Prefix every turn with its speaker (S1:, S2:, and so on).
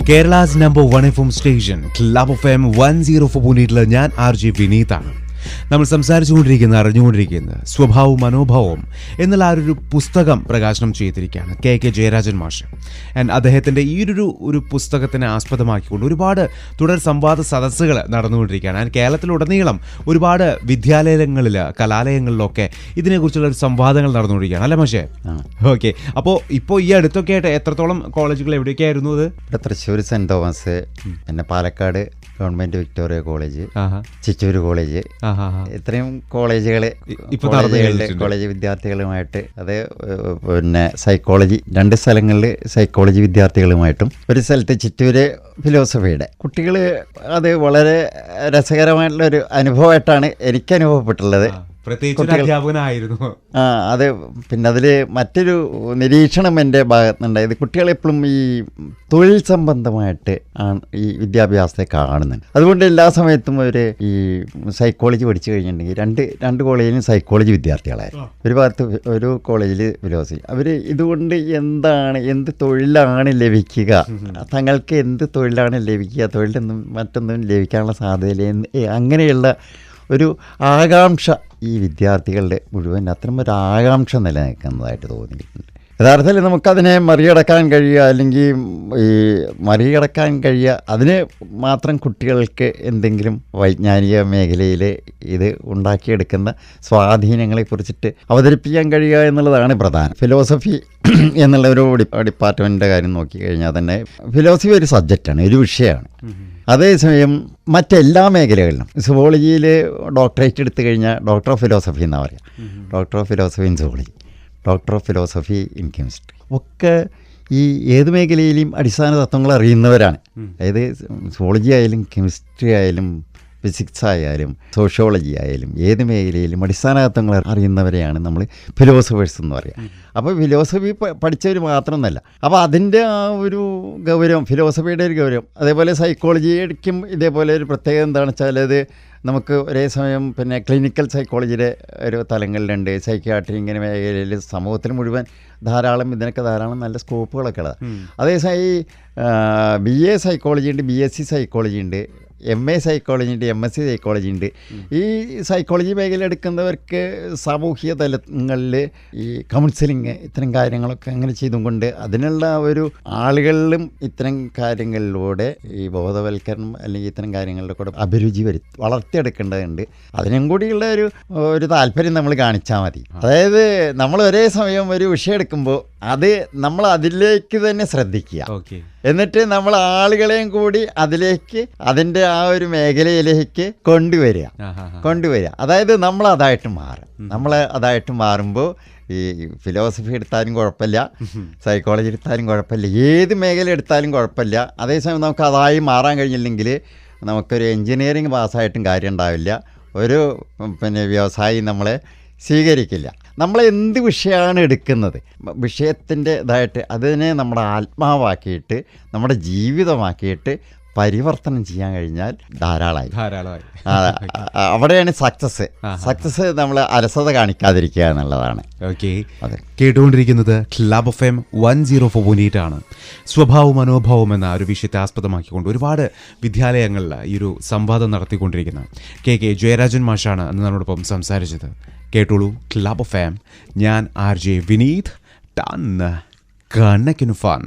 S1: Kerala's number 1 FM station club FM 104.8 ഞാൻ RJ വിനീതാണ്. നമ്മൾ സംസാരിച്ചുകൊണ്ടിരിക്കുന്ന അറിഞ്ഞുകൊണ്ടിരിക്കുന്നത് സ്വഭാവവും മനോഭാവവും എന്നുള്ള ആ ഒരു പുസ്തകം പ്രകാശനം ചെയ്തിരിക്കുകയാണ് കെ ജയരാജൻ മാഷ്. ആൻഡ് അദ്ദേഹത്തിൻ്റെ ഈ ഒരു പുസ്തകത്തിനെ ആസ്പദമാക്കിക്കൊണ്ട് ഒരുപാട് തുടർ സംവാദ സദസ്സുകൾ നടന്നുകൊണ്ടിരിക്കുകയാണ്. ആൻഡ് കേരളത്തിലുടനീളം ഒരുപാട് വിദ്യാലയങ്ങളിൽ കലാലയങ്ങളിലൊക്കെ ഇതിനെക്കുറിച്ചുള്ള ഒരു സംവാദങ്ങൾ നടന്നുകൊണ്ടിരിക്കുകയാണ് അല്ലേ മാഷേ? ഓക്കെ. ഇപ്പോൾ ഈ അടുത്തൊക്കെ ആയിട്ട് എത്രത്തോളം കോളേജുകൾ എവിടെയൊക്കെയായിരുന്നു അത്?
S2: തൃശ്ശൂർ സെൻറ് തോമസ്, പിന്നെ Palakkad government Victoria college, Chittoor college, ഇത്രയും കോളേജുകൾ കോളേജ് വിദ്യാർത്ഥികളുമായിട്ട്, അത് പിന്നെ സൈക്കോളജി 2 സ്ഥലങ്ങളിൽ സൈക്കോളജി വിദ്യാർത്ഥികളുമായിട്ടും, ഒരു സ്ഥലത്ത് ചിറ്റൂര് ഫിലോസഫിയുടെ കുട്ടികൾ. അത് വളരെ രസകരമായിട്ടുള്ളൊരു അനുഭവമായിട്ടാണ് എനിക്ക് അനുഭവപ്പെട്ടുള്ളത്.
S1: അധ്യാപകനായിരുന്നു.
S2: അത് പിന്നെ അതിൽ മറ്റൊരു നിരീക്ഷണം എൻ്റെ ഭാഗത്തുനിന്നുണ്ടായത്, കുട്ടികളെപ്പോഴും ഈ തൊഴിൽ സംബന്ധമായിട്ട് ആണ് ഈ വിദ്യാഭ്യാസത്തെ കാണുന്നുണ്ട്. അതുകൊണ്ട് എല്ലാ സമയത്തും അവർ ഈ സൈക്കോളജി പഠിച്ചു കഴിഞ്ഞിട്ടുണ്ടെങ്കിൽ രണ്ട് കോളേജിലും സൈക്കോളജി വിദ്യാർത്ഥികളായിരുന്നു. ഒരു ഭാഗത്ത് ഒരു കോളേജിൽ ഫിലോസഫി. അവർ ഇതുകൊണ്ട് എന്ത് തൊഴിലാണ് ലഭിക്കുക, തങ്ങൾക്ക് എന്ത് തൊഴിലാണ് ലഭിക്കുക, തൊഴിലൊന്നും മറ്റൊന്നും ലഭിക്കാനുള്ള സാധ്യതയില്ല, അങ്ങനെയുള്ള ഒരു ആകാംക്ഷ ഈ വിദ്യാർത്ഥികളുടെ മുഴുവൻ അത്തരമൊരു ആകാംക്ഷ നിലനിൽക്കുന്നതായിട്ട് തോന്നിയിട്ടുണ്ട്. യഥാർത്ഥത്തിൽ നമുക്കതിനെ മറികടക്കാൻ കഴിയുക, അല്ലെങ്കിൽ ഈ മറികടക്കാൻ കഴിയുക, അതിന് മാത്രം കുട്ടികൾക്ക് എന്തെങ്കിലും വൈജ്ഞാനിക മേഖലയിൽ ഇത് ഉണ്ടാക്കിയെടുക്കുന്ന സ്വാധീനങ്ങളെക്കുറിച്ചിട്ട് അവതരിപ്പിക്കാൻ കഴിയുക എന്നുള്ളതാണ് പ്രധാനം. ഫിലോസഫി എന്നുള്ള ഒരു ഡിപ്പാർട്ട്മെൻറ്റിൻ്റെ കാര്യം നോക്കിക്കഴിഞ്ഞാൽ തന്നെ ഫിലോസഫി ഒരു സബ്ജക്റ്റാണ്, ഒരു വിഷയമാണ്. അതേസമയം മറ്റെല്ലാ മേഖലകളിലും സുവോളജിയിൽ ഡോക്ടറേറ്റ് എടുത്തു കഴിഞ്ഞാൽ ഡോക്ടർ ഓഫ് ഫിലോസഫി എന്നാണ് പറയുക. Doctor of philosophy in zoology, doctor of philosophy in chemistry, ഒക്കെ ഈ ഏത് മേഖലയിലും അടിസ്ഥാന തത്വങ്ങൾ അറിയുന്നവരാണ്. അതായത് സുവോളജി ആയാലും കെമിസ്ട്രി ആയാലും ഫിസിക്സ് ആയാലും സോഷ്യോളജി ആയാലും ഏത് മേഖലയിലും അടിസ്ഥാന തത്വങ്ങൾ അറിയുന്നവരെയാണ് നമ്മൾ ഫിലോസഫേഴ്സ് എന്ന് പറയുക. അപ്പോൾ ഫിലോസഫി പഠിച്ചവർ മാത്രമൊന്നുമല്ല. അപ്പോൾ അതിൻ്റെ ആ ഒരു ഗൗരവം, ഫിലോസഫിയുടെ ഒരു ഗൗരവം. അതേപോലെ സൈക്കോളജിക്കും ഇതേപോലെ ഒരു പ്രത്യേകത എന്താണെന്ന് വെച്ചാൽ, അത് നമുക്ക് ഒരേ സമയം പിന്നെ ക്ലിനിക്കൽ സൈക്കോളജിയുടെ ഒരു തലങ്ങളിലുണ്ട്, സൈക്യാട്രി, ഇങ്ങനെ മേഖലയിൽ സമൂഹത്തിൽ മുഴുവൻ ഇതിനൊക്കെ ധാരാളം നല്ല സ്കോപ്പുകളൊക്കെ ഉള്ളതാണ്. അതേസമയം ഈ BA സൈക്കോളജി ഉണ്ട്, BSc സൈക്കോളജി ഉണ്ട്, MA സൈക്കോളജി ഉണ്ട്, MSc സൈക്കോളജി ഉണ്ട്. ഈ സൈക്കോളജി മേഖല എടുക്കുന്നവർക്ക് സാമൂഹിക തലങ്ങളിൽ ഈ കൗൺസിലിങ് ഇത്തരം കാര്യങ്ങളൊക്കെ അങ്ങനെ ചെയ്തും കൊണ്ട് അതിനുള്ള ഒരു ആളുകളിലും ഇത്തരം കാര്യങ്ങളിലൂടെ ഈ ബോധവൽക്കരണം അല്ലെങ്കിൽ ഇത്തരം കാര്യങ്ങളുടെ കൂടെ അഭിരുചി വളർത്തിയെടുക്കേണ്ടതുണ്ട്. അതിനും കൂടിയുള്ള ഒരു താല്പര്യം നമ്മൾ കാണിച്ചാൽ മതി. അതായത് നമ്മൾ ഒരേ സമയം ഒരു വിഷയം എടുക്കുമ്പോൾ അത് നമ്മൾ അതിലേക്ക് തന്നെ ശ്രദ്ധിക്കുക, എന്നിട്ട് നമ്മൾ ആളുകളെയും കൂടി അതിലേക്ക്, അതിൻ്റെ ആ ഒരു മേഖലയിലേക്ക് കൊണ്ടുവരിക. അതായത് നമ്മൾ അതായിട്ട് മാറുമ്പോൾ ഈ ഫിലോസഫി എടുത്താലും കുഴപ്പമില്ല, സൈക്കോളജി എടുത്താലും കുഴപ്പമില്ല, ഏത് മേഖല എടുത്താലും കുഴപ്പമില്ല. അതേസമയം നമുക്ക് അതായി മാറാൻ കഴിഞ്ഞില്ലെങ്കിൽ നമുക്കൊരു എൻജിനീയറിങ് പാസ്സായിട്ടും കാര്യം ഉണ്ടാവില്ല, ഒരു പിന്നെ വ്യവസായി നമ്മളെ സ്വീകരിക്കില്ല. നമ്മൾ എന്ത് വിഷയമാണ് എടുക്കുന്നത്, വിഷയത്തിൻ്റെ ഇതായിട്ട് അതിനെ നമ്മുടെ ആത്മാവാക്കിയിട്ട് നമ്മുടെ ജീവിതമാക്കിയിട്ട് പരിവർത്തനം ചെയ്യാൻ കഴിഞ്ഞാൽ ധാരാളമായി. അവിടെയാണ് സക്സസ് നമ്മൾ അലസത കാണിക്കാതിരിക്കുക എന്നുള്ളതാണ്.
S1: ഓക്കെ. കേട്ടുകൊണ്ടിരിക്കുന്നത് ക്ലബ് FM 104.8 ആണ്. സ്വഭാവവും മനോഭാവവും എന്ന ഒരു വിഷയത്തെ ആസ്പദമാക്കിക്കൊണ്ട് ഒരുപാട് വിദ്യാലയങ്ങളിൽ ഈ ഒരു സംവാദം നടത്തിക്കൊണ്ടിരിക്കുന്ന കെ ജയരാജൻ മാഷാണ് അന്ന് നമ്മളോടൊപ്പം സംസാരിച്ചത്. കേട്ടോളൂ ക്ലബ് FM. ഞാൻ RJ വിനീത്. കണക്കിന് ഫൺ.